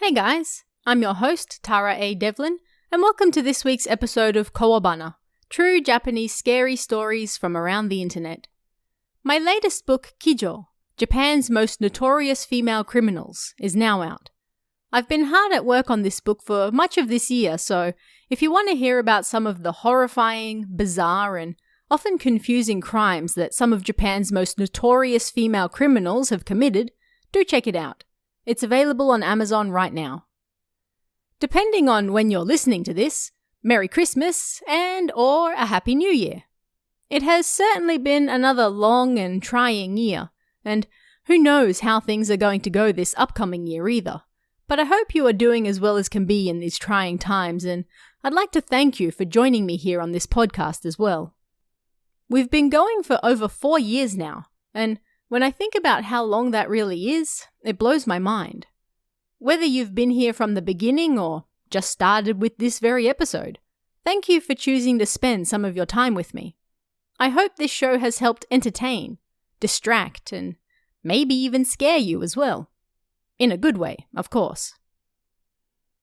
Hey guys, I'm your host, Tara A. Devlin, and welcome to this week's episode of Kowabana, true Japanese scary stories from around the internet. My latest book, Kijo, Japan's Most Notorious Female Criminals, is now out. I've been hard at work on this book for much of this year, so if you want to hear about some of the horrifying, bizarre, and often confusing crimes that some of Japan's most notorious female criminals have committed, do check it out. It's available on Amazon right now. Depending on when you're listening to this, Merry Christmas and/or a Happy New Year. It has certainly been another long and trying year, and who knows how things are going to go this upcoming year either. But I hope you are doing as well as can be in these trying times, and I'd like to thank you for joining me here on this podcast as well. We've been going for over 4 years now, and when I think about how long that really is, it blows my mind. Whether you've been here from the beginning or just started with this very episode, thank you for choosing to spend some of your time with me. I hope this show has helped entertain, distract, and maybe even scare you as well. In a good way, of course.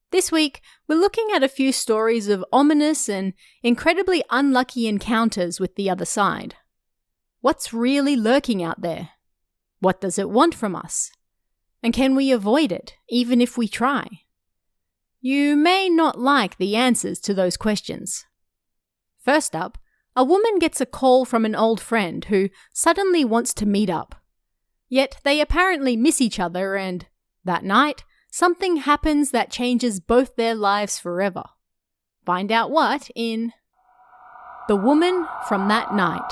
This week, we're looking at a few stories of ominous and incredibly unlucky encounters with the other side. What's really lurking out there? What does it want from us? And can we avoid it, even if we try? You may not like the answers to those questions. First up, a woman gets a call from an old friend who suddenly wants to meet up. Yet they apparently miss each other and, that night, something happens that changes both their lives forever. Find out what in The Woman from That Night.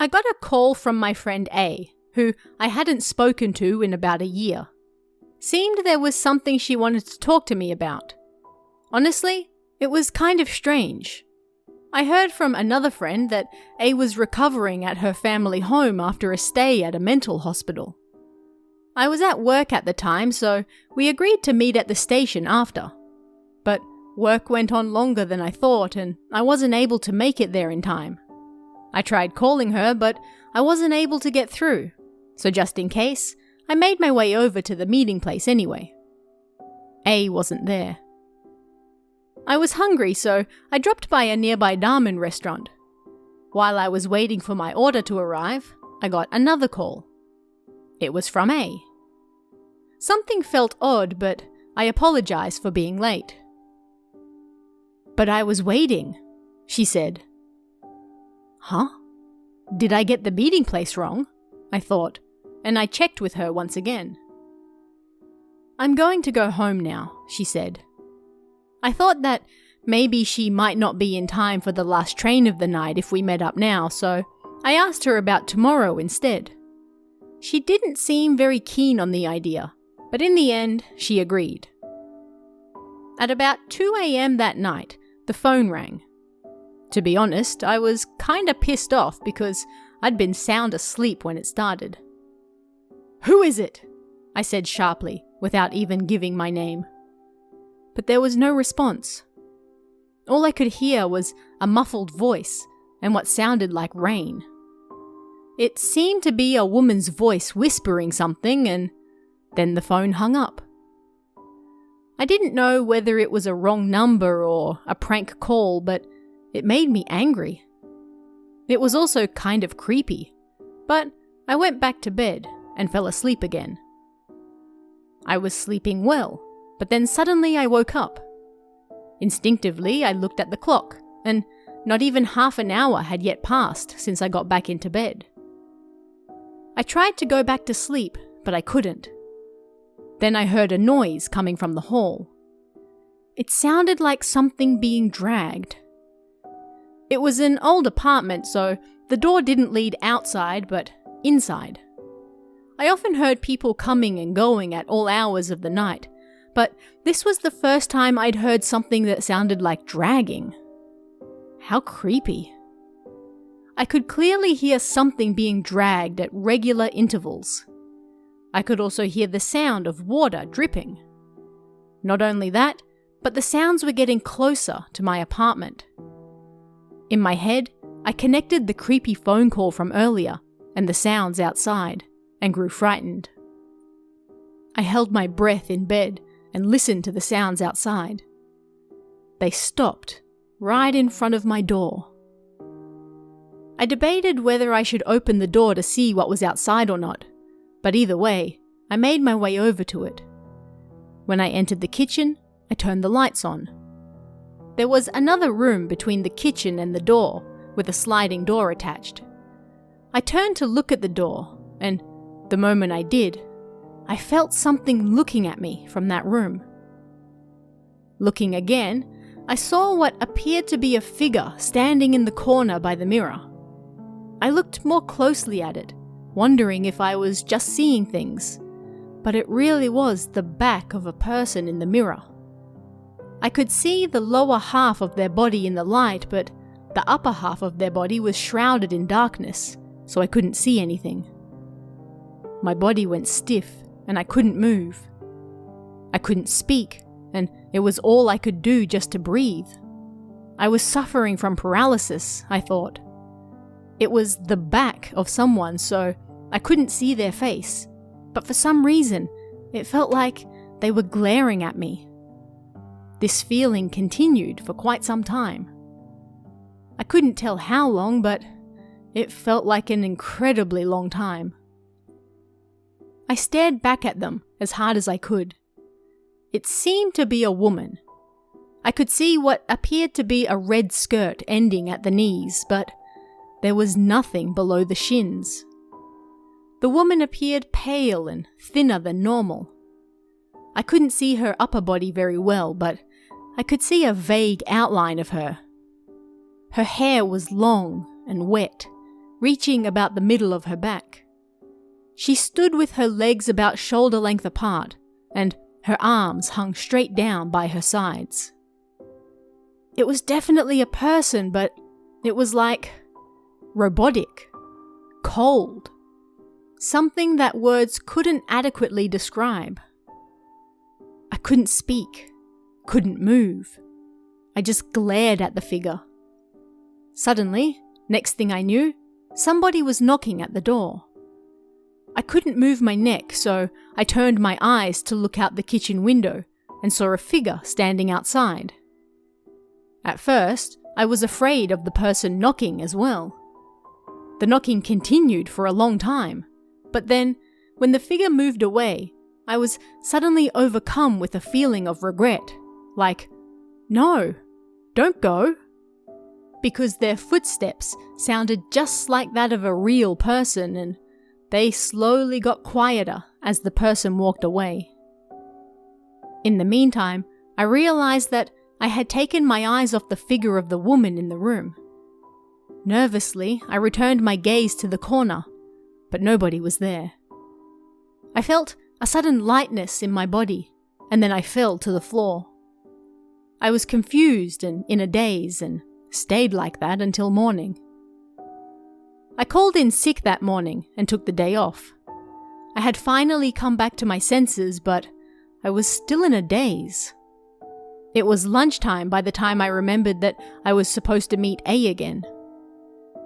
I got a call from my friend A, who I hadn't spoken to in about a year. Seemed there was something she wanted to talk to me about. Honestly, it was kind of strange. I heard from another friend that A was recovering at her family home after a stay at a mental hospital. I was at work at the time, so we agreed to meet at the station after. But work went on longer than I thought, and I wasn't able to make it there in time. I tried calling her, but I wasn't able to get through, so just in case, I made my way over to the meeting place anyway. A wasn't there. I was hungry, so I dropped by a nearby ramen restaurant. While I was waiting for my order to arrive, I got another call. It was from A. Something felt odd, but I apologized for being late. "But I was waiting," she said. Huh? Did I get the meeting place wrong? I thought, and I checked with her once again. "I'm going to go home now," she said. I thought that maybe she might not be in time for the last train of the night if we met up now, so I asked her about tomorrow instead. She didn't seem very keen on the idea, but in the end, she agreed. At about 2 a.m. that night, the phone rang. To be honest, I was kinda pissed off because I'd been sound asleep when it started. "Who is it?" I said sharply, without even giving my name. But there was no response. All I could hear was a muffled voice and what sounded like rain. It seemed to be a woman's voice whispering something, and then the phone hung up. I didn't know whether it was a wrong number or a prank call, but it made me angry. It was also kind of creepy, but I went back to bed and fell asleep again. I was sleeping well, but then suddenly I woke up. Instinctively, I looked at the clock, and not even half an hour had yet passed since I got back into bed. I tried to go back to sleep, but I couldn't. Then I heard a noise coming from the hall. It sounded like something being dragged. It was an old apartment, so the door didn't lead outside, but inside. I often heard people coming and going at all hours of the night, but this was the first time I'd heard something that sounded like dragging. How creepy. I could clearly hear something being dragged at regular intervals. I could also hear the sound of water dripping. Not only that, but the sounds were getting closer to my apartment. In my head, I connected the creepy phone call from earlier and the sounds outside and grew frightened. I held my breath in bed and listened to the sounds outside. They stopped right in front of my door. I debated whether I should open the door to see what was outside or not, but either way, I made my way over to it. When I entered the kitchen, I turned the lights on. There was another room between the kitchen and the door, with a sliding door attached. I turned to look at the door, and the moment I did, I felt something looking at me from that room. Looking again, I saw what appeared to be a figure standing in the corner by the mirror. I looked more closely at it, wondering if I was just seeing things, but it really was the back of a person in the mirror. I could see the lower half of their body in the light, but the upper half of their body was shrouded in darkness, so I couldn't see anything. My body went stiff, and I couldn't move. I couldn't speak, and it was all I could do just to breathe. I was suffering from paralysis, I thought. It was the back of someone, so I couldn't see their face, but for some reason, it felt like they were glaring at me. This feeling continued for quite some time. I couldn't tell how long, but it felt like an incredibly long time. I stared back at them as hard as I could. It seemed to be a woman. I could see what appeared to be a red skirt ending at the knees, but there was nothing below the shins. The woman appeared pale and thinner than normal. I couldn't see her upper body very well, but I could see a vague outline of her. Her hair was long and wet, reaching about the middle of her back. She stood with her legs about shoulder length apart, and her arms hung straight down by her sides. It was definitely a person, but it was like robotic, cold, something that words couldn't adequately describe. I couldn't speak, couldn't move. I just glared at the figure. Suddenly, next thing I knew, somebody was knocking at the door. I couldn't move my neck, so I turned my eyes to look out the kitchen window and saw a figure standing outside. At first, I was afraid of the person knocking as well. The knocking continued for a long time, but then, when the figure moved away, I was suddenly overcome with a feeling of regret, like, no, don't go. Because their footsteps sounded just like that of a real person, and they slowly got quieter as the person walked away. In the meantime, I realized that I had taken my eyes off the figure of the woman in the room. Nervously, I returned my gaze to the corner, but nobody was there. I felt a sudden lightness in my body, and then I fell to the floor. I was confused and in a daze, and stayed like that until morning. I called in sick that morning and took the day off. I had finally come back to my senses, but I was still in a daze. It was lunchtime by the time I remembered that I was supposed to meet A again.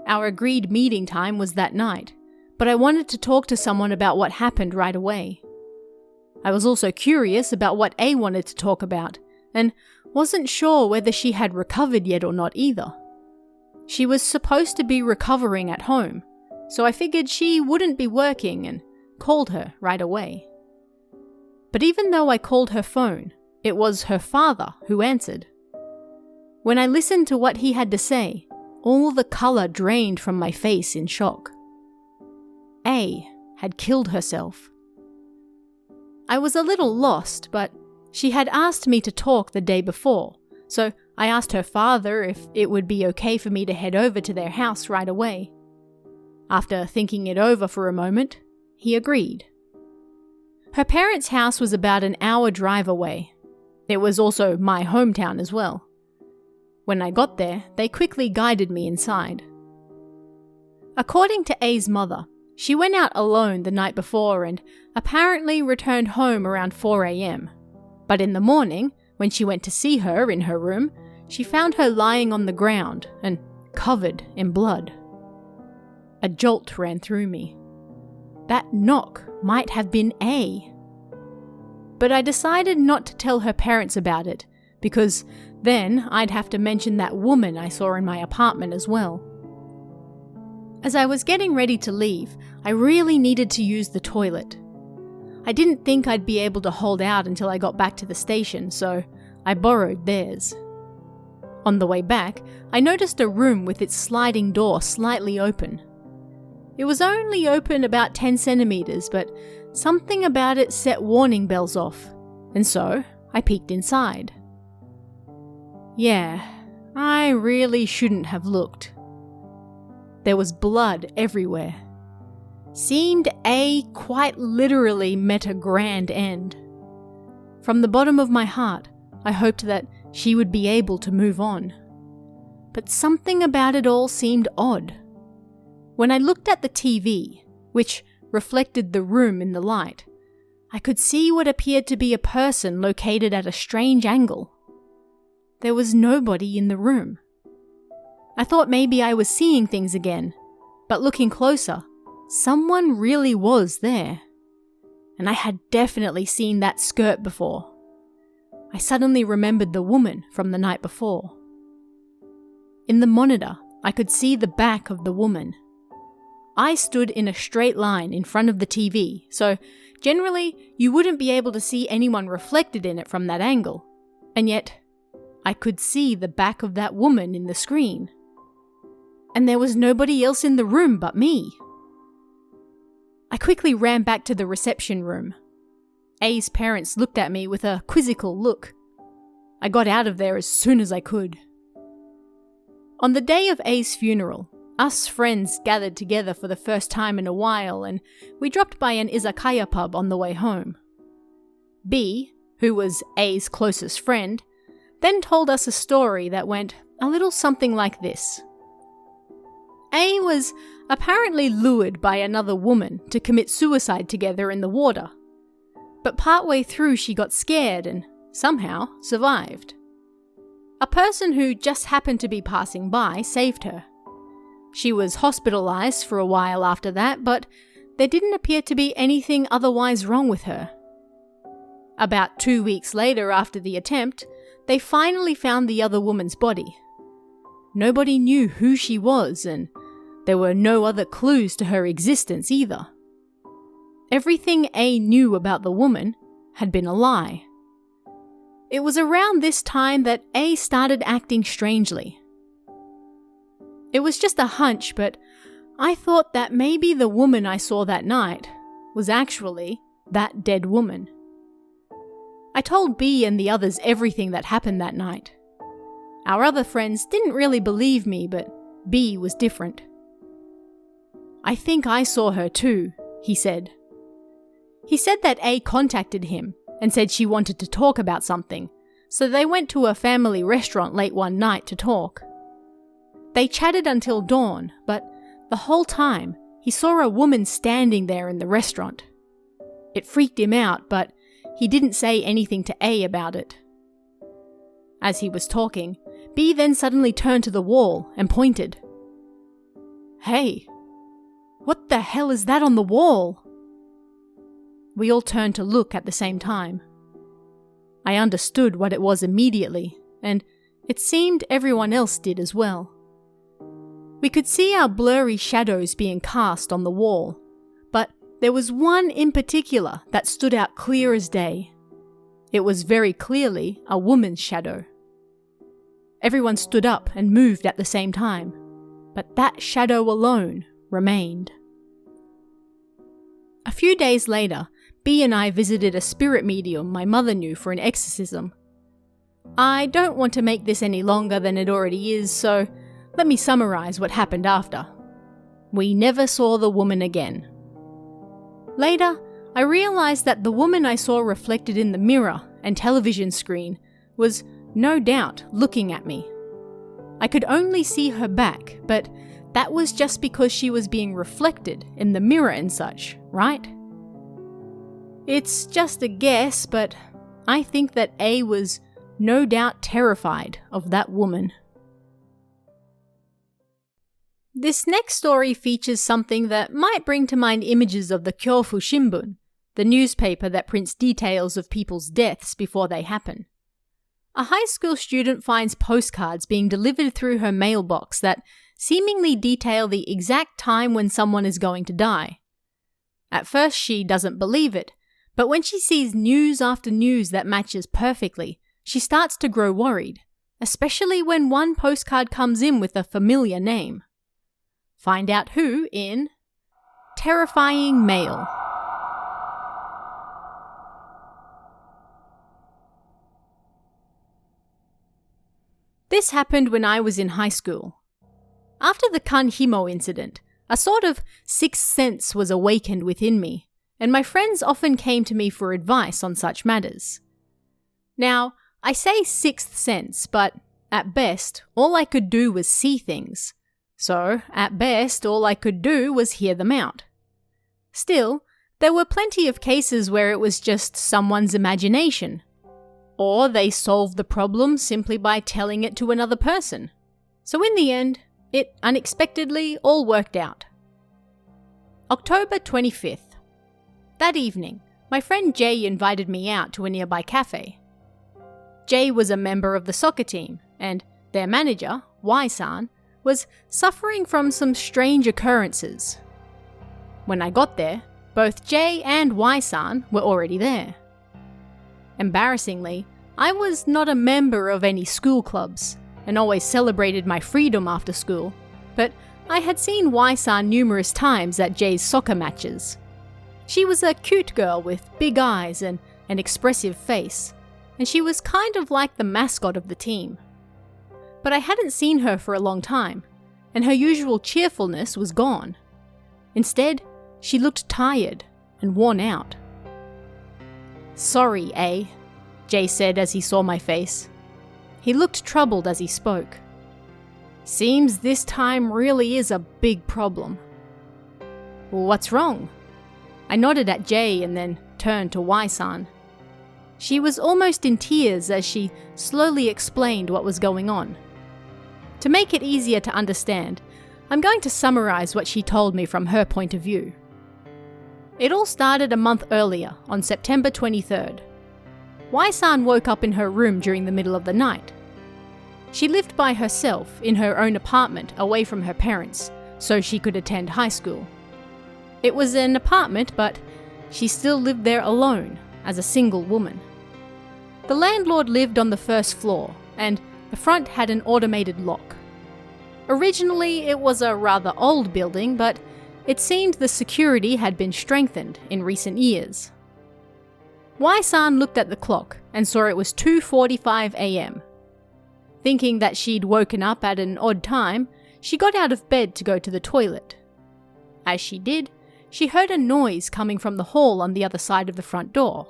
Our agreed meeting time was that night, but I wanted to talk to someone about what happened right away. I was also curious about what A wanted to talk about, and wasn't sure whether she had recovered yet or not either. She was supposed to be recovering at home, so I figured she wouldn't be working and called her right away. But even though I called her phone, it was her father who answered. When I listened to what he had to say, all the colour drained from my face in shock. A had killed herself. I was a little lost, but she had asked me to talk the day before, so I asked her father if it would be okay for me to head over to their house right away. After thinking it over for a moment, he agreed. Her parents' house was about an hour drive away. It was also my hometown as well. When I got there, they quickly guided me inside. According to A's mother, she went out alone the night before and apparently returned home around 4 a.m. But in the morning, when she went to see her in her room, she found her lying on the ground and covered in blood. A jolt ran through me. That knock might have been A. But I decided not to tell her parents about it, because then I'd have to mention that woman I saw in my apartment as well. As I was getting ready to leave, I really needed to use the toilet. I didn't think I'd be able to hold out until I got back to the station, so I borrowed theirs. On the way back, I noticed a room with its sliding door slightly open. It was only open about 10 centimeters, but something about it set warning bells off, and so I peeked inside. Yeah, I really shouldn't have looked. There was blood everywhere. Seemed A quite literally met a grand end. From the bottom of my heart, I hoped that she would be able to move on. But something about it all seemed odd. When I looked at the TV, which reflected the room in the light, I could see what appeared to be a person located at a strange angle. There was nobody in the room. I thought maybe I was seeing things again, but looking closer, someone really was there. And I had definitely seen that skirt before. I suddenly remembered the woman from the night before. In the monitor, I could see the back of the woman. I stood in a straight line in front of the TV, so generally you wouldn't be able to see anyone reflected in it from that angle. And yet, I could see the back of that woman in the screen. And there was nobody else in the room but me. I quickly ran back to the reception room. A's parents looked at me with a quizzical look. I got out of there as soon as I could. On the day of A's funeral, us friends gathered together for the first time in a while, and we dropped by an izakaya pub on the way home. B, who was A's closest friend, then told us a story that went a little something like this. A was apparently lured by another woman to commit suicide together in the water. But partway through she got scared and somehow survived. A person who just happened to be passing by saved her. She was hospitalized for a while after that, but there didn't appear to be anything otherwise wrong with her. About 2 weeks later after the attempt, they finally found the other woman's body. Nobody knew who she was, and there were no other clues to her existence either. Everything A knew about the woman had been a lie. It was around this time that A started acting strangely. It was just a hunch, but I thought that maybe the woman I saw that night was actually that dead woman. I told B and the others everything that happened that night. Our other friends didn't really believe me, but B was different. I think I saw her too, he said. He said that A contacted him and said she wanted to talk about something, so they went to a family restaurant late one night to talk. They chatted until dawn, but the whole time he saw a woman standing there in the restaurant. It freaked him out, but he didn't say anything to A about it. As he was talking, B then suddenly turned to the wall and pointed. "Hey, what the hell is that on the wall?" We all turned to look at the same time. I understood what it was immediately, and it seemed everyone else did as well. We could see our blurry shadows being cast on the wall, but there was one in particular that stood out clear as day. It was very clearly a woman's shadow. Everyone stood up and moved at the same time, but that shadow alone remained. A few days later, B and I visited a spirit medium my mother knew for an exorcism. I don't want to make this any longer than it already is, so let me summarize what happened after. We never saw the woman again. Later, I realized that the woman I saw reflected in the mirror and television screen was no doubt looking at me. I could only see her back, but that was just because she was being reflected in the mirror and such, right? It's just a guess, but I think that A was no doubt terrified of that woman. This next story features something that might bring to mind images of the Kyofu Shimbun, the newspaper that prints details of people's deaths before they happen. A high school student finds postcards being delivered through her mailbox that seemingly detail the exact time when someone is going to die. At first she doesn't believe it, but when she sees news after news that matches perfectly, she starts to grow worried, especially when one postcard comes in with a familiar name. Find out who in Terrifying Mail. This happened when I was in high school. After the Kanhimo incident, a sort of sixth sense was awakened within me, and my friends often came to me for advice on such matters. Now, I say sixth sense, but at best, all I could do was see things. So, at best, all I could do was hear them out. Still, there were plenty of cases where it was just someone's imagination, or they solved the problem simply by telling it to another person. So in the end, it unexpectedly all worked out. October 25th. That evening, my friend Jay invited me out to a nearby cafe. Jay was a member of the soccer team, and their manager, Y-san, was suffering from some strange occurrences. When I got there, both Jay and Y-san were already there. Embarrassingly, I was not a member of any school clubs, and always celebrated my freedom after school, but I had seen Y-san numerous times at Jay's soccer matches. She was a cute girl with big eyes and an expressive face, and she was kind of like the mascot of the team. But I hadn't seen her for a long time, and her usual cheerfulness was gone. Instead, she looked tired and worn out. "Sorry, eh?" Jay said as he saw my face. He looked troubled as he spoke. "Seems this time really is a big problem." "What's wrong?" I nodded at Jay and then turned to Y-san. She was almost in tears as she slowly explained what was going on. To make it easier to understand, I'm going to summarize what she told me from her point of view. It all started a month earlier, on September 23rd. Y-san woke up in her room during the middle of the night. She lived by herself in her own apartment away from her parents, so she could attend high school. It was an apartment, but she still lived there alone, as a single woman. The landlord lived on the first floor, and the front had an automated lock. Originally, it was a rather old building, but it seemed the security had been strengthened in recent years. Y-san looked at the clock and saw it was 2:45 a.m. Thinking that she'd woken up at an odd time, she got out of bed to go to the toilet. As she did, she heard a noise coming from the hall on the other side of the front door.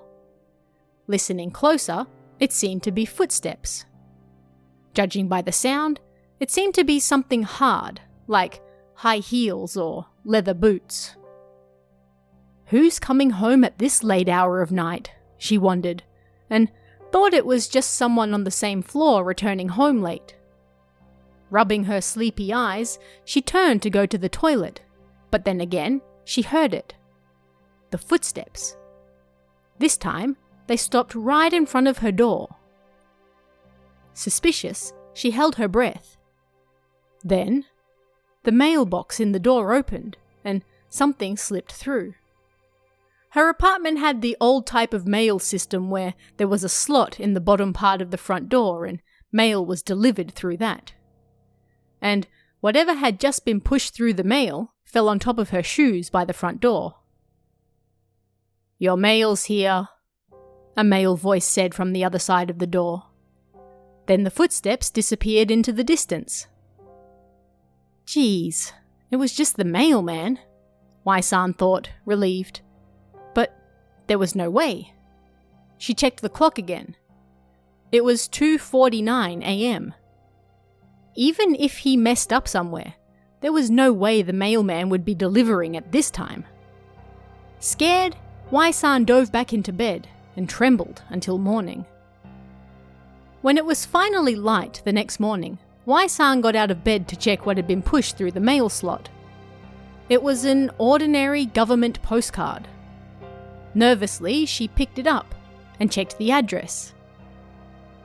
Listening closer, it seemed to be footsteps. Judging by the sound, it seemed to be something hard, like high heels or leather boots. "Who's coming home at this late hour of night?" she wondered, and thought it was just someone on the same floor returning home late. Rubbing her sleepy eyes, she turned to go to the toilet, but then again, she heard it. The footsteps. This time, they stopped right in front of her door. Suspicious, she held her breath. Then, the mailbox in the door opened, and something slipped through. Her apartment had the old type of mail system where there was a slot in the bottom part of the front door and mail was delivered through that. And whatever had just been pushed through the mail fell on top of her shoes by the front door. "Your mail's here," a male voice said from the other side of the door. Then the footsteps disappeared into the distance. Geez, it was just the mailman, Y-san thought, relieved. But there was no way. She checked the clock again. It was 2:49 a.m. Even if he messed up somewhere, there was no way the mailman would be delivering at this time. Scared, Y-san dove back into bed and trembled until morning. When it was finally light the next morning, Wai-san got out of bed to check what had been pushed through the mail slot. It was an ordinary government postcard. Nervously, she picked it up and checked the address.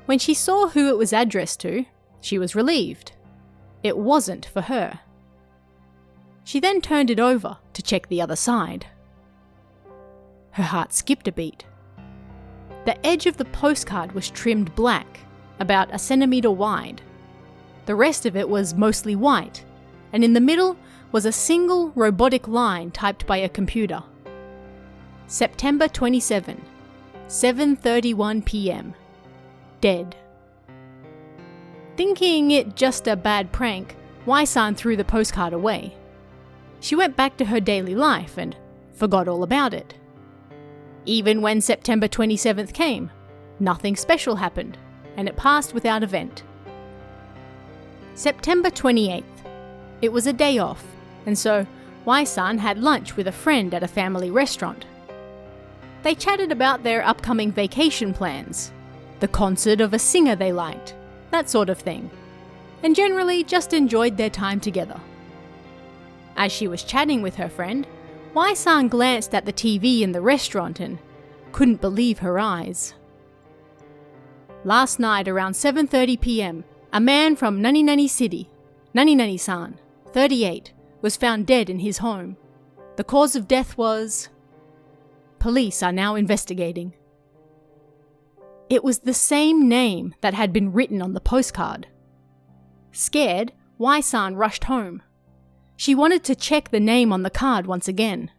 When she saw who it was addressed to, she was relieved. It wasn't for her. She then turned it over to check the other side. Her heart skipped a beat. The edge of the postcard was trimmed black, about 1 centimetre wide. The rest of it was mostly white, and in the middle was a single robotic line typed by a computer. September 27, 7:31 p.m. Dead. Thinking it just a bad prank, Wai-san threw the postcard away. She went back to her daily life and forgot all about it. Even when September 27th came, nothing special happened, and it passed without event. September 28th. It was a day off, and so Wai-san had lunch with a friend at a family restaurant. They chatted about their upcoming vacation plans, the concert of a singer they liked, that sort of thing, and generally just enjoyed their time together. As she was chatting with her friend, Wai-san glanced at the TV in the restaurant and couldn't believe her eyes. Last night around 7:30 p.m, a man from Nani City, Nani-san, 38, was found dead in his home. The cause of death was... Police are now investigating. It was the same name that had been written on the postcard. Scared, Wai-san rushed home. She wanted to check the name on the card once again.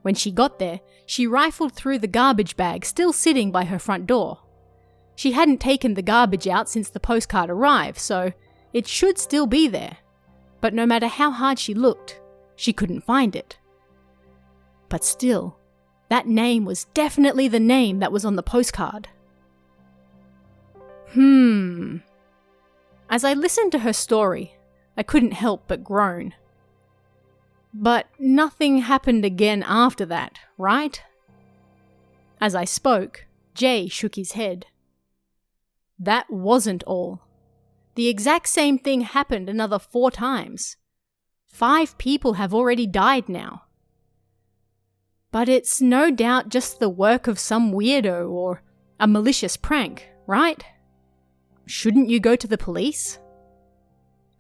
When she got there, she rifled through the garbage bag still sitting by her front door. She hadn't taken the garbage out since the postcard arrived, so it should still be there. But no matter how hard she looked, she couldn't find it. But still, that name was definitely the name that was on the postcard. As I listened to her story, I couldn't help but groan. But nothing happened again after that, right? As I spoke, Jay shook his head. That wasn't all. The exact same thing happened another 4 times. 5 people have already died now. But it's no doubt just the work of some weirdo or a malicious prank, right? Shouldn't you go to the police?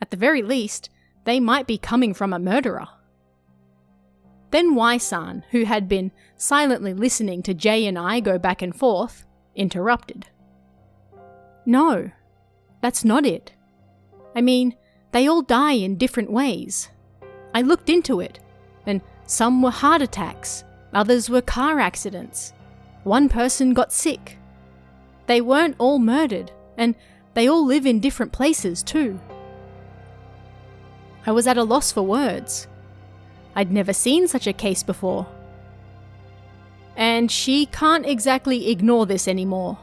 At the very least, they might be coming from a murderer. Then Wai-san, who had been silently listening to Jay and I go back and forth, interrupted. No, that's not it. I mean, they all die in different ways. I looked into it, and some were heart attacks, others were car accidents. One person got sick. They weren't all murdered, and they all live in different places too. I was at a loss for words. I'd never seen such a case before. And she can't exactly ignore this anymore,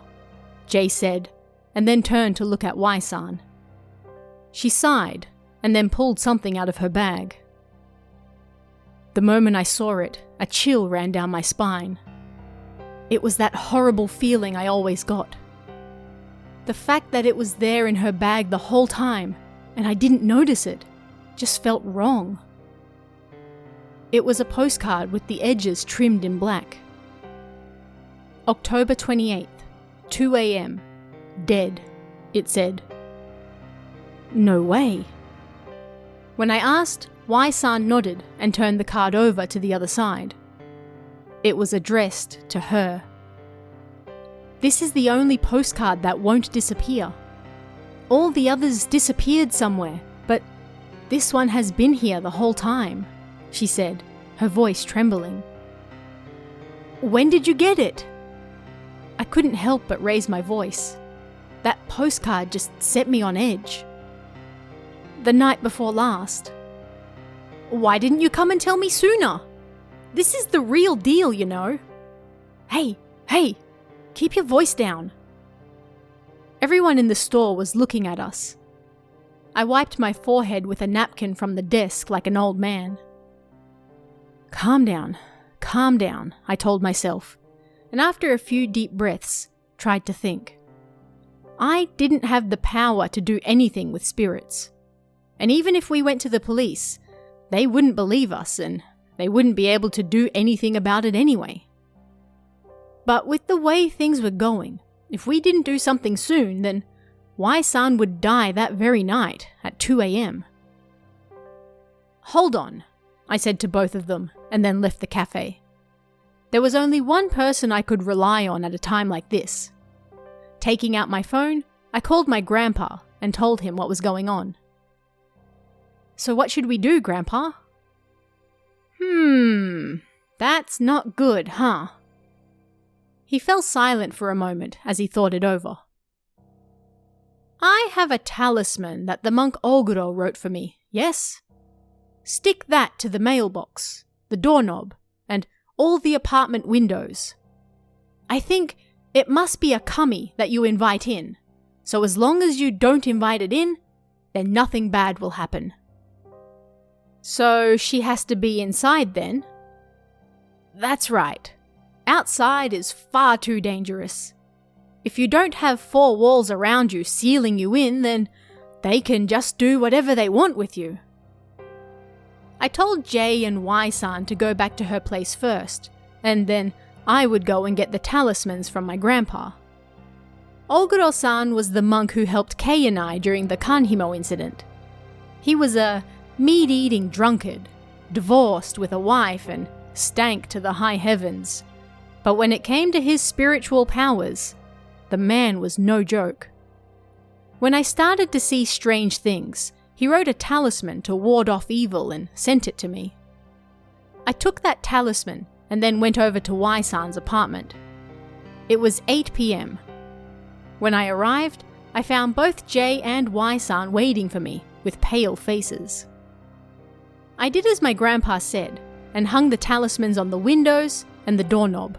Jay said, and then turned to look at Wai-san. She sighed, and then pulled something out of her bag. The moment I saw it, a chill ran down my spine. It was that horrible feeling I always got. The fact that it was there in her bag the whole time, and I didn't notice it, just felt wrong. It was a postcard with the edges trimmed in black. October 28th, 2 a.m. Dead, it said. No way. When I asked, Wai-san nodded and turned the card over to the other side. It was addressed to her. This is the only postcard that won't disappear. All the others disappeared somewhere, but this one has been here the whole time, she said, her voice trembling. When did you get it? I couldn't help but raise my voice. That postcard just set me on edge. The night before last. Why didn't you come and tell me sooner? This is the real deal, you know. Hey, keep your voice down. Everyone in the store was looking at us. I wiped my forehead with a napkin from the desk like an old man. Calm down, I told myself, and after a few deep breaths, tried to think. I didn't have the power to do anything with spirits. And even if we went to the police, they wouldn't believe us and they wouldn't be able to do anything about it anyway. But with the way things were going, if we didn't do something soon, then Y-san would die that very night at 2 a.m. "Hold on," I said to both of them, and then left the cafe. There was only one person I could rely on at a time like this. Taking out my phone, I called my grandpa and told him what was going on. "So what should we do, Grandpa?" That's not good, huh?" He fell silent for a moment as he thought it over. "I have a talisman that the monk Oguro wrote for me, yes? Stick that to the mailbox, the doorknob, and all the apartment windows. I think it must be a kami that you invite in, so as long as you don't invite it in, then nothing bad will happen." "So she has to be inside then?" "That's right. Outside is far too dangerous. If you don't have 4 walls around you sealing you in, then they can just do whatever they want with you." I told Jay and Y-san to go back to her place first, and then I would go and get the talismans from my grandpa. Oguro-san was the monk who helped Kei and I during the Kanhimo incident. He was a meat-eating drunkard, divorced with a wife and stank to the high heavens. But when it came to his spiritual powers, the man was no joke. When I started to see strange things, he wrote a talisman to ward off evil and sent it to me. I took that talisman and then went over to Y-san's apartment. It was 8 p.m. When I arrived, I found both Jay and Y-san waiting for me with pale faces. I did as my grandpa said and hung the talismans on the windows and the doorknob.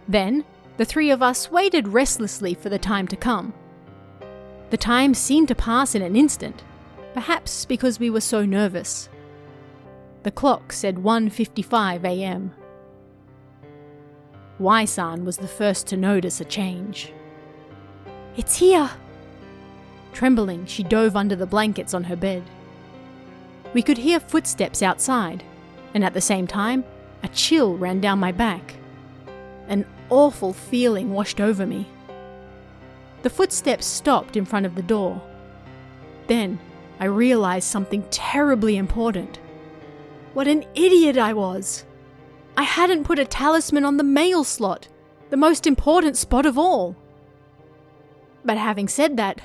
Then, the 3 of us waited restlessly for the time to come. The time seemed to pass in an instant, perhaps because we were so nervous. The clock said 1:55 a.m. Y-san was the first to notice a change. "It's here!" Trembling, she dove under the blankets on her bed. We could hear footsteps outside, and at the same time, a chill ran down my back. An awful feeling washed over me. The footsteps stopped in front of the door. Then, I realized something terribly important. What an idiot I was! I hadn't put a talisman on the mail slot, the most important spot of all. But having said that,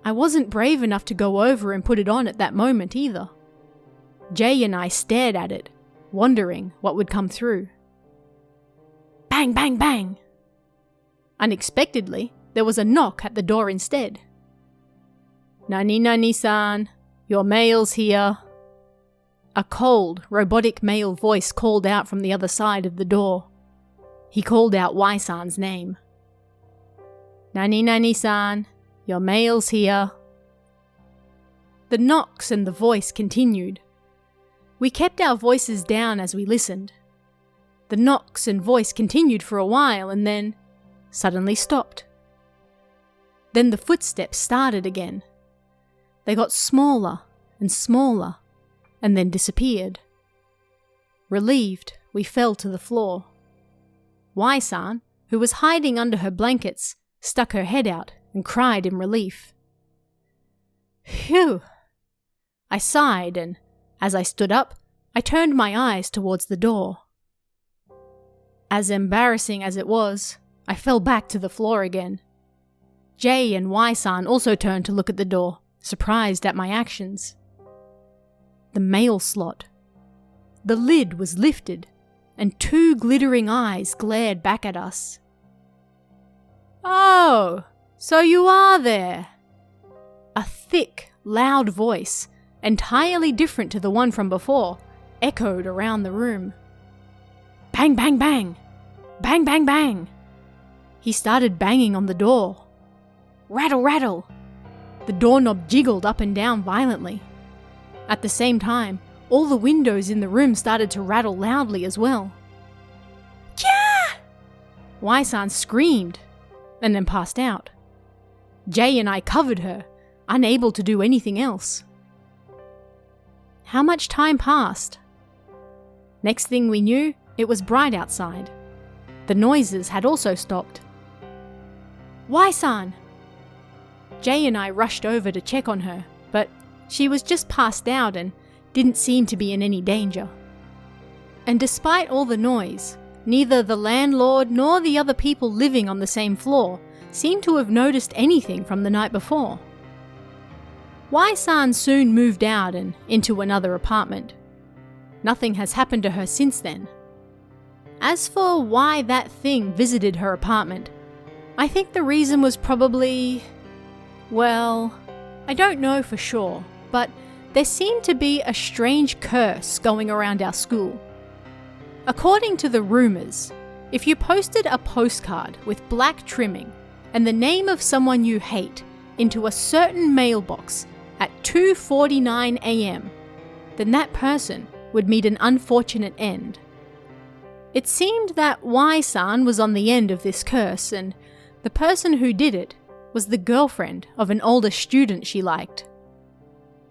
I wasn't brave enough to go over and put it on at that moment either. Jay and I stared at it, wondering what would come through. Bang, bang, bang! Unexpectedly, there was a knock at the door instead. "Nani-nani-san, your mail's here." A cold, robotic male voice called out from the other side of the door. He called out Y-san's name. "Nani-nani-san, your mail's here." The knocks and the voice continued. We kept our voices down as we listened. The knocks and voice continued for a while and then suddenly stopped. Then the footsteps started again. They got smaller and smaller and then disappeared. Relieved, we fell to the floor. Y-san, who was hiding under her blankets, stuck her head out and cried in relief. Phew! I sighed, and as I stood up, I turned my eyes towards the door. As embarrassing as it was, I fell back to the floor again. Jay and Y-san also turned to look at the door, surprised at my actions. The mail slot. The lid was lifted, and 2 glittering eyes glared back at us. "Oh, so you are there!" A thick, loud voice, entirely different to the one from before, echoed around the room. Bang, bang, bang! Bang, bang, bang! He started banging on the door. Rattle, rattle! The doorknob jiggled up and down violently. At the same time, all the windows in the room started to rattle loudly as well. Kya! Y-san screamed, and then passed out. Jay and I covered her, unable to do anything else. How much time passed? Next thing we knew, it was bright outside. The noises had also stopped. Wai-san! Jay and I rushed over to check on her, but she was just passed out and didn't seem to be in any danger. And despite all the noise, neither the landlord nor the other people living on the same floor seemed to have noticed anything from the night before. Wai-san soon moved out and into another apartment. Nothing has happened to her since then. As for why that thing visited her apartment, I think the reason was probably... well, I don't know for sure, but there seemed to be a strange curse going around our school. According to the rumours, if you posted a postcard with black trimming and the name of someone you hate into a certain mailbox at 2:49 a.m, then that person would meet an unfortunate end. It seemed that Wai-san was on the end of this curse, and the person who did it was the girlfriend of an older student she liked.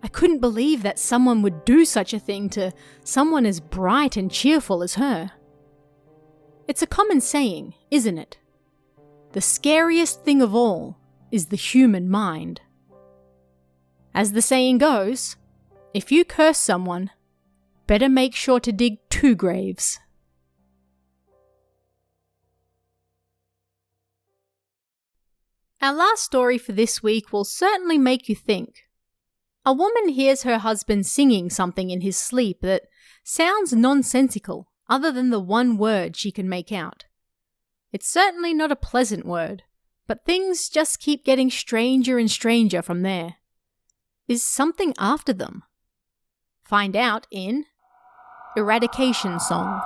I couldn't believe that someone would do such a thing to someone as bright and cheerful as her. It's a common saying, isn't it? The scariest thing of all is the human mind. As the saying goes, if you curse someone, better make sure to dig 2 graves. Our last story for this week will certainly make you think. A woman hears her husband singing something in his sleep that sounds nonsensical other than the one word she can make out. It's certainly not a pleasant word, but things just keep getting stranger and stranger from there. Is something after them? Find out in Eradication Song.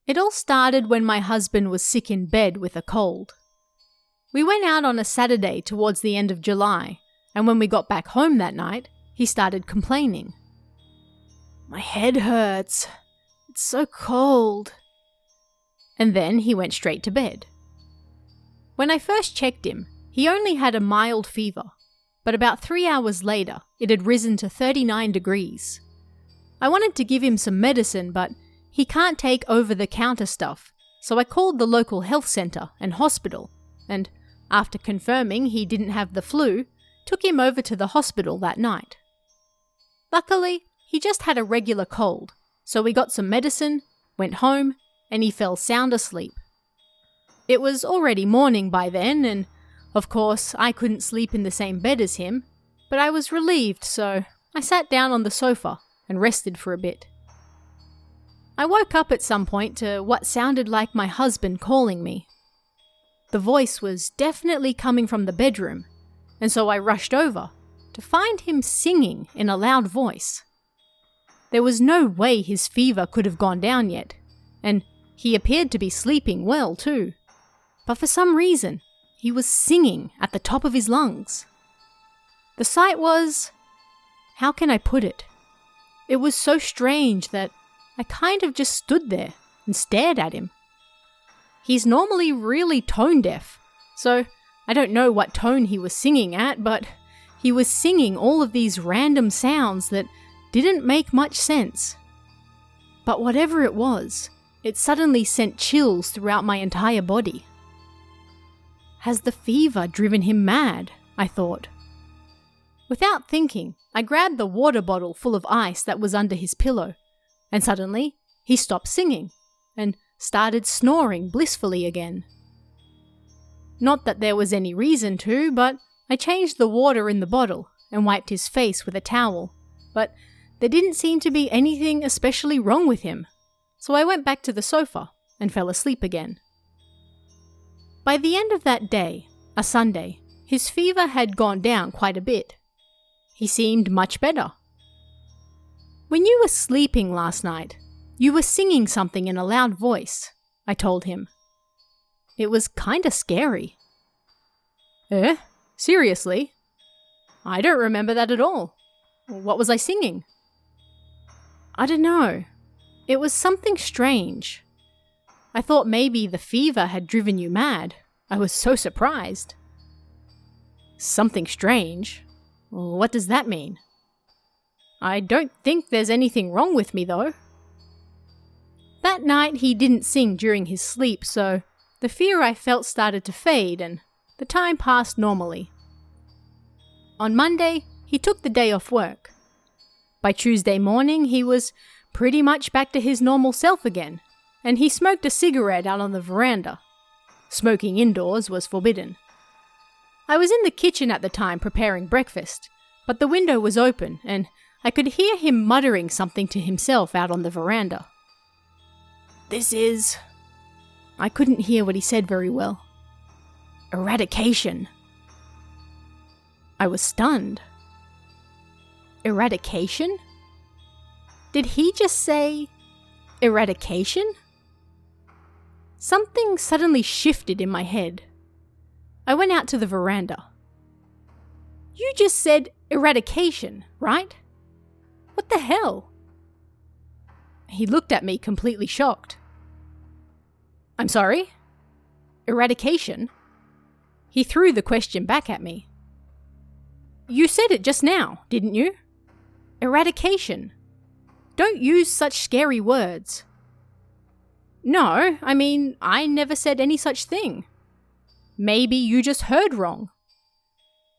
It all started when my husband was sick in bed with a cold. We went out on a Saturday towards the end of July, and when we got back home that night, he started complaining. My head hurts. It's so cold. And then he went straight to bed. When I first checked him, he only had a mild fever, but about 3 hours later, it had risen to 39 degrees. I wanted to give him some medicine, but he can't take over-the-counter stuff, so I called the local health centre and hospital, and after confirming he didn't have the flu, took him over to the hospital that night. Luckily, he just had a regular cold, so we got some medicine, went home, and he fell sound asleep. It was already morning by then, and of course I couldn't sleep in the same bed as him, but I was relieved, so I sat down on the sofa and rested for a bit. I woke up at some point to what sounded like my husband calling me. The voice was definitely coming from the bedroom, and so I rushed over to find him singing in a loud voice. There was no way his fever could have gone down yet, and he appeared to be sleeping well too. But for some reason, he was singing at the top of his lungs. The sight was... how can I put it? It was so strange that I kind of just stood there and stared at him. He's normally really tone deaf, so I don't know what tone he was singing at, but he was singing all of these random sounds that didn't make much sense. But whatever it was, it suddenly sent chills throughout my entire body. Has the fever driven him mad? I thought. Without thinking, I grabbed the water bottle full of ice that was under his pillow, and suddenly he stopped singing and started snoring blissfully again. Not that there was any reason to, but I changed the water in the bottle and wiped his face with a towel, but there didn't seem to be anything especially wrong with him, so I went back to the sofa and fell asleep again. By the end of that day, a Sunday, his fever had gone down quite a bit. He seemed much better. When you were sleeping last night, you were singing something in a loud voice, I told him. It was kinda scary. Eh? Seriously? I don't remember that at all. What was I singing? I don't know. It was something strange. I thought maybe the fever had driven you mad. I was so surprised. Something strange? What does that mean? I don't think there's anything wrong with me, though. That night he didn't sing during his sleep, so the fear I felt started to fade and the time passed normally. On Monday, he took the day off work. By Tuesday morning, he was pretty much back to his normal self again, and he smoked a cigarette out on the veranda. Smoking indoors was forbidden. I was in the kitchen at the time preparing breakfast, but the window was open and I could hear him muttering something to himself out on the veranda. I couldn't hear what he said very well. Eradication. I was stunned. Eradication? Did he just say eradication? Something suddenly shifted in my head. I went out to the veranda. You just said eradication, right? What the hell? He looked at me completely shocked. I'm sorry? Eradication? He threw the question back at me. You said it just now, didn't you? Eradication. Don't use such scary words. No, I never said any such thing. Maybe you just heard wrong.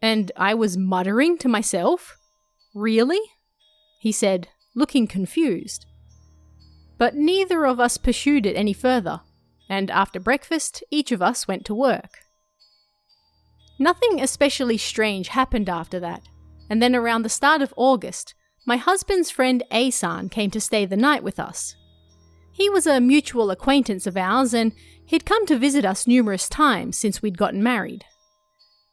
And I was muttering to myself? Really? He said, looking confused. But neither of us pursued it any further, and after breakfast, each of us went to work. Nothing especially strange happened after that, and then around the start of August, my husband's friend A-san came to stay the night with us. He was a mutual acquaintance of ours, and he'd come to visit us numerous times since we'd gotten married.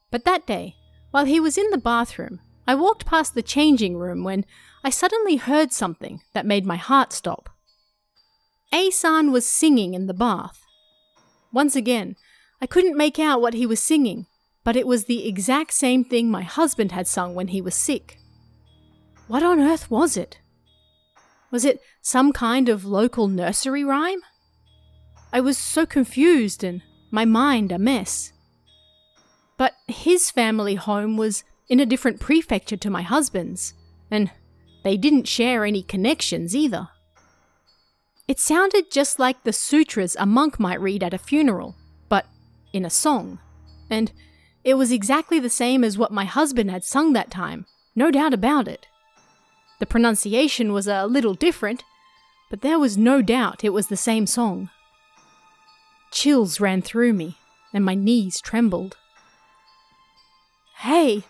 But that day, while he was in the bathroom, I walked past the changing room when I suddenly heard something that made my heart stop. A-san was singing in the bath. Once again, I couldn't make out what he was singing, but it was the exact same thing my husband had sung when he was sick. What on earth was it? Was it some kind of local nursery rhyme? I was so confused and my mind a mess. But his family home was in a different prefecture to my husband's, and they didn't share any connections either. It sounded just like the sutras a monk might read at a funeral, but in a song. And it was exactly the same as what my husband had sung that time, no doubt about it. The pronunciation was a little different, but there was no doubt it was the same song. Chills ran through me, and my knees trembled. Hey,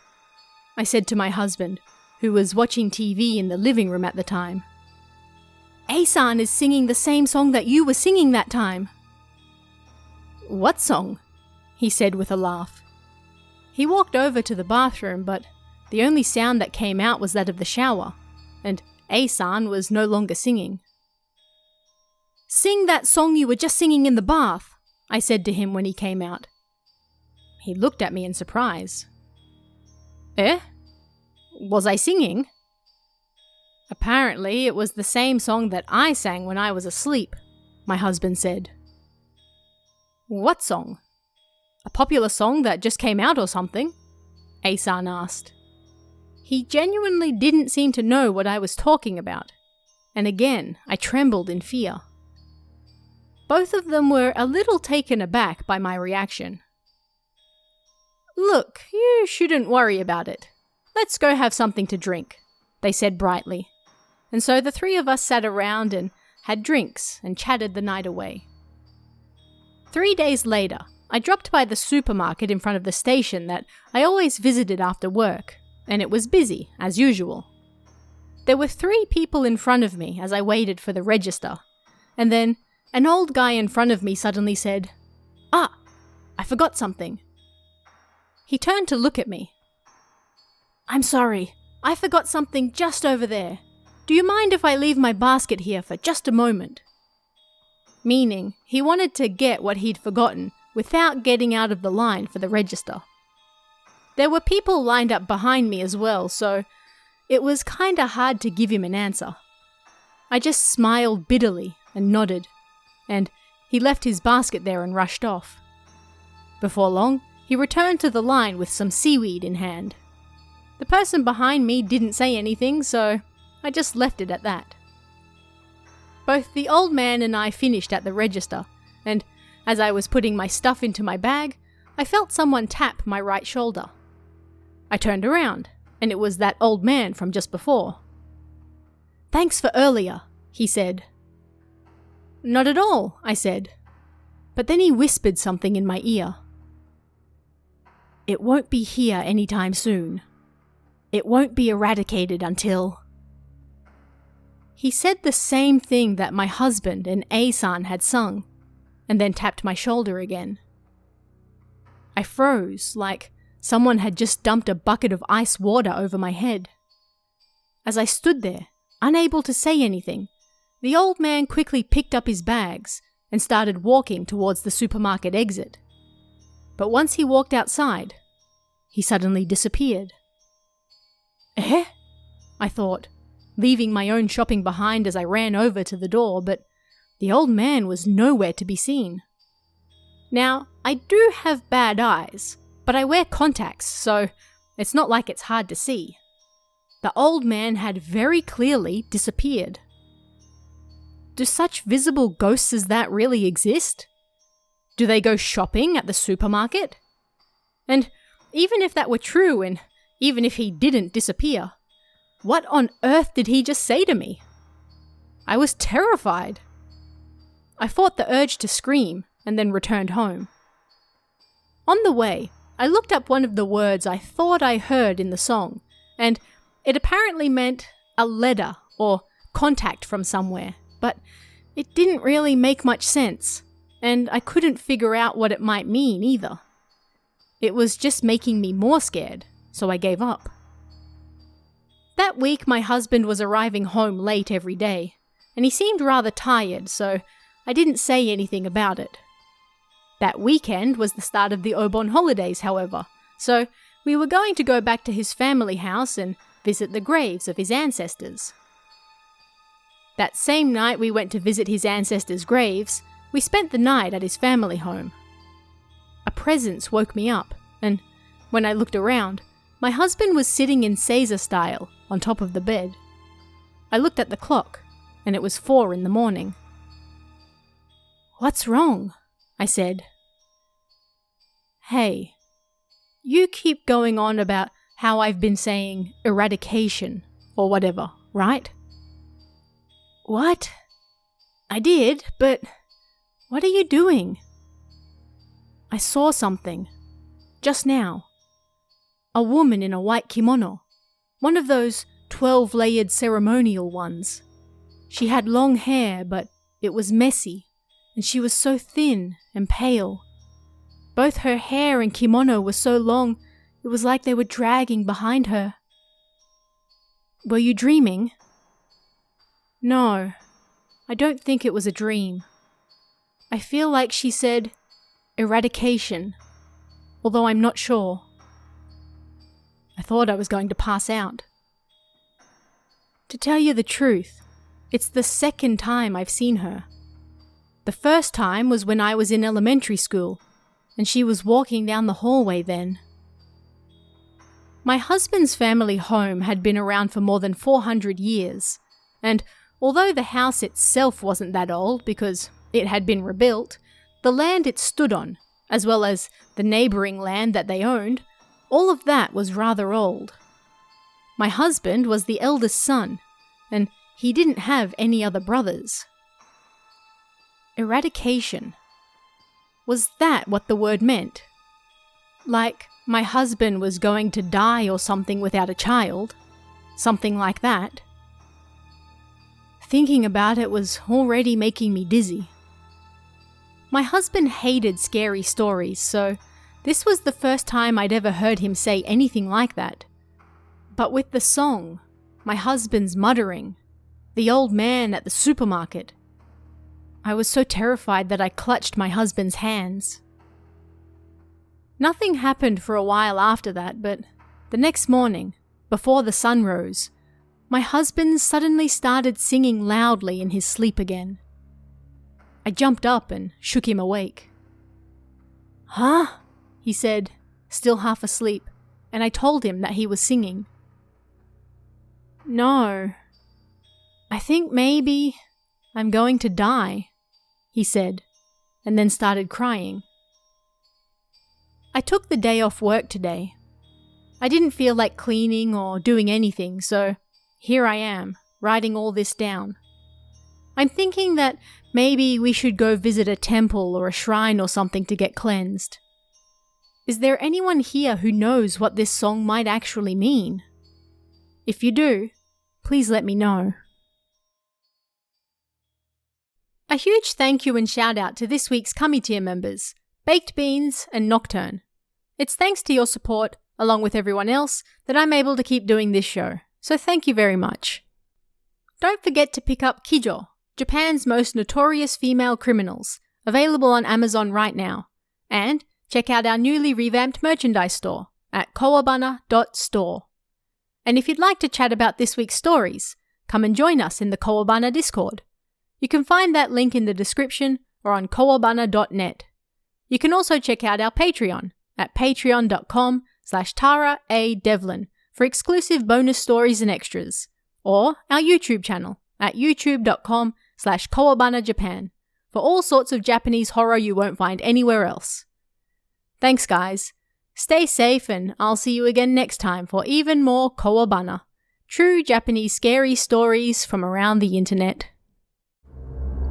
I said to my husband, who was watching TV in the living room at the time. A-san is singing the same song that you were singing that time. What song? He said with a laugh. He walked over to the bathroom, but the only sound that came out was that of the shower, and A-san was no longer singing. Sing that song you were just singing in the bath, I said to him when he came out. He looked at me in surprise. Eh? Was I singing? Apparently, it was the same song that I sang when I was asleep, my husband said. What song? A popular song that just came out or something? A-san asked. He genuinely didn't seem to know what I was talking about, and again, I trembled in fear. Both of them were a little taken aback by my reaction. Look, you shouldn't worry about it. Let's go have something to drink, they said brightly. And so the three of us sat around and had drinks and chatted the night away. 3 days later, I dropped by the supermarket in front of the station that I always visited after work, and it was busy, as usual. There were 3 people in front of me as I waited for the register, and then an old guy in front of me suddenly said, "Ah, I forgot something." He turned to look at me. "I'm sorry, I forgot something just over there. Do you mind if I leave my basket here for just a moment?" Meaning, he wanted to get what he'd forgotten without getting out of the line for the register. There were people lined up behind me as well, so it was kinda hard to give him an answer. I just smiled bitterly and nodded, and he left his basket there and rushed off. Before long, he returned to the line with some seaweed in hand. The person behind me didn't say anything, so I just left it at that. Both the old man and I finished at the register, and as I was putting my stuff into my bag, I felt someone tap my right shoulder. I turned around, and it was that old man from just before. "Thanks for earlier," he said. "Not at all," I said. But then he whispered something in my ear. "It won't be here anytime soon. It won't be eradicated until..." He said the same thing that my husband and A-san had sung, and then tapped my shoulder again. I froze, like someone had just dumped a bucket of ice water over my head. As I stood there, unable to say anything, the old man quickly picked up his bags and started walking towards the supermarket exit. But once he walked outside, he suddenly disappeared. Eh? I thought, leaving my own shopping behind as I ran over to the door, but the old man was nowhere to be seen. Now, I do have bad eyes, but I wear contacts, so it's not like it's hard to see. The old man had very clearly disappeared. Do such visible ghosts as that really exist? Do they go shopping at the supermarket? And even if that were true, and even if he didn't disappear, what on earth did he just say to me? I was terrified. I fought the urge to scream and then returned home. On the way, I looked up one of the words I thought I heard in the song, and it apparently meant a letter or contact from somewhere, but it didn't really make much sense, and I couldn't figure out what it might mean either. It was just making me more scared, so I gave up. That week my husband was arriving home late every day, and he seemed rather tired, so I didn't say anything about it. That weekend was the start of the Obon holidays, however, so we were going to go back to his family house and visit the graves of his ancestors. That same night we went to visit his ancestors' graves, we spent the night at his family home. A presence woke me up, and when I looked around, my husband was sitting in Caesar style on top of the bed. I looked at the clock, and it was 4 in the morning. "What's wrong?" I said. "Hey, you keep going on about how I've been saying eradication or whatever, right?" "What?" "I did, but what are you doing?" "I saw something. Just now. A woman in a white kimono. One of those 12-layered ceremonial ones. She had long hair, but it was messy, and she was so thin and pale. Both her hair and kimono were so long, it was like they were dragging behind her." "Were you dreaming?" "No, I don't think it was a dream. I feel like she said eradication, although I'm not sure." I thought I was going to pass out. To tell you the truth, it's the second time I've seen her. The first time was when I was in elementary school, and she was walking down the hallway then. My husband's family home had been around for more than 400 years, and although the house itself wasn't that old because it had been rebuilt, the land it stood on, as well as the neighbouring land that they owned, all of that was rather old. My husband was the eldest son, and he didn't have any other brothers. Eradication. Was that what the word meant? Like my husband was going to die or something without a child? Something like that? Thinking about it was already making me dizzy. My husband hated scary stories, so this was the first time I'd ever heard him say anything like that. But with the song, my husband's muttering, the old man at the supermarket, I was so terrified that I clutched my husband's hands. Nothing happened for a while after that, but the next morning, before the sun rose, my husband suddenly started singing loudly in his sleep again. I jumped up and shook him awake. "Huh?" he said, still half asleep, and I told him that he was singing. "No, I think maybe I'm going to die," he said, and then started crying. I took the day off work today. I didn't feel like cleaning or doing anything, so here I am, writing all this down. I'm thinking that maybe we should go visit a temple or a shrine or something to get cleansed. Is there anyone here who knows what this song might actually mean? If you do, please let me know. A huge thank you and shout out to this week's Cummy Tier members, Baked Beans and Nocturne. It's thanks to your support, along with everyone else, that I'm able to keep doing this show, so thank you very much. Don't forget to pick up Kijo, Japan's most notorious female criminals, available on Amazon right now, and check out our newly revamped merchandise store at kowabana.store. And if you'd like to chat about this week's stories, come and join us in the Kowabana Discord. You can find that link in the description or on kowabana.net. You can also check out our Patreon at patreon.com/TaraADevlin for exclusive bonus stories and extras, or our YouTube channel at youtube.com/KowabanaJapan for all sorts of Japanese horror you won't find anywhere else. Thanks guys. Stay safe and I'll see you again next time for even more Kowabana, true Japanese scary stories from around the internet.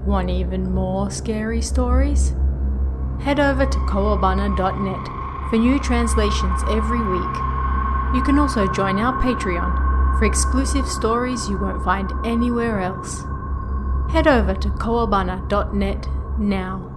Want even more scary stories? Head over to kowabana.net for new translations every week. You can also join our Patreon for exclusive stories you won't find anywhere else. Head over to kowabana.net now.